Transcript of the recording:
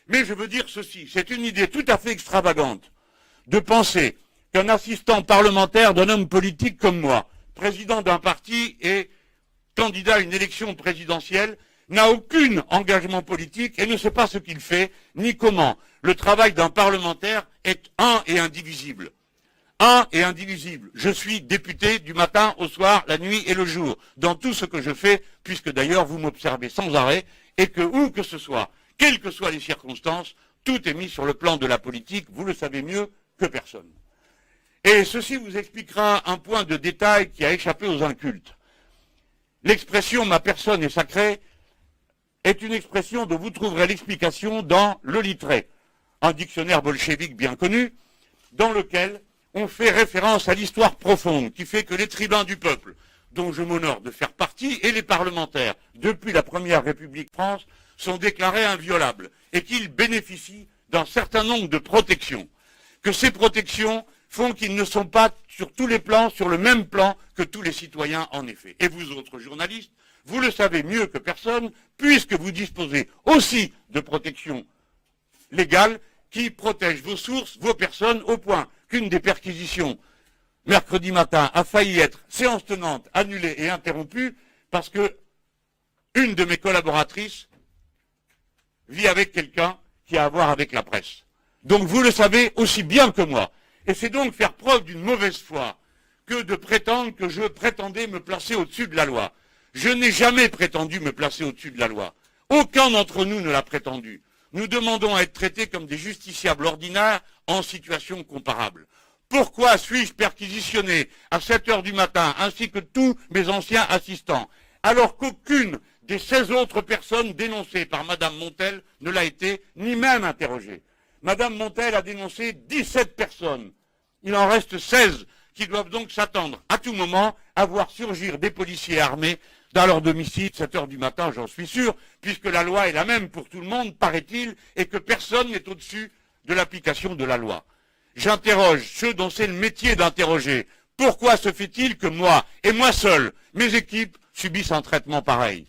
Mais je veux dire ceci, c'est une idée tout à fait extravagante de penser qu'un assistant parlementaire d'un homme politique comme moi, président d'un parti et candidat à une élection présidentielle, n'a aucun engagement politique et ne sait pas ce qu'il fait, ni comment. Le travail d'un parlementaire est un et indivisible. Un et indivisible. Je suis député du matin au soir, la nuit et le jour, dans tout ce que je fais, puisque d'ailleurs vous m'observez sans arrêt, et que où que ce soit, quelles que soient les circonstances, tout est mis sur le plan de la politique, vous le savez mieux que personne. Et ceci vous expliquera un point de détail qui a échappé aux incultes. L'expression « ma personne est sacrée » est une expression dont vous trouverez l'explication dans le Littré, un dictionnaire bolchevique bien connu, dans lequel on fait référence à l'histoire profonde qui fait que les tribuns du peuple, dont je m'honore de faire partie, et les parlementaires, depuis la Première République France, sont déclarés inviolables et qu'ils bénéficient d'un certain nombre de protections. Que ces protections font qu'ils ne sont pas sur tous les plans, sur le même plan que tous les citoyens en effet. Et vous autres journalistes, vous le savez mieux que personne, puisque vous disposez aussi de protections légales qui protègent vos sources, vos personnes, au point qu'une des perquisitions mercredi matin a failli être séance tenante, annulée et interrompue parce que une de mes collaboratrices vit avec quelqu'un qui a à voir avec la presse. Donc vous le savez aussi bien que moi. Et c'est donc faire preuve d'une mauvaise foi que de prétendre que je prétendais me placer au-dessus de la loi. Je n'ai jamais prétendu me placer au-dessus de la loi. Aucun d'entre nous ne l'a prétendu. Nous demandons à être traités comme des justiciables ordinaires en situation comparable. Pourquoi suis-je perquisitionné à 7 heures du matin, ainsi que tous mes anciens assistants, alors qu'aucune des 16 autres personnes dénoncées par Madame Montel ne l'a été, ni même interrogée? Madame Montel a dénoncé 17 personnes. Il en reste 16 qui doivent donc s'attendre à tout moment à voir surgir des policiers armés dans leur domicile, 7 heures du matin, j'en suis sûr, puisque la loi est la même pour tout le monde, paraît-il, et que personne n'est au-dessus de l'application de la loi. J'interroge ceux dont c'est le métier d'interroger. Pourquoi se fait-il que moi, et moi seul, mes équipes, subissent un traitement pareil?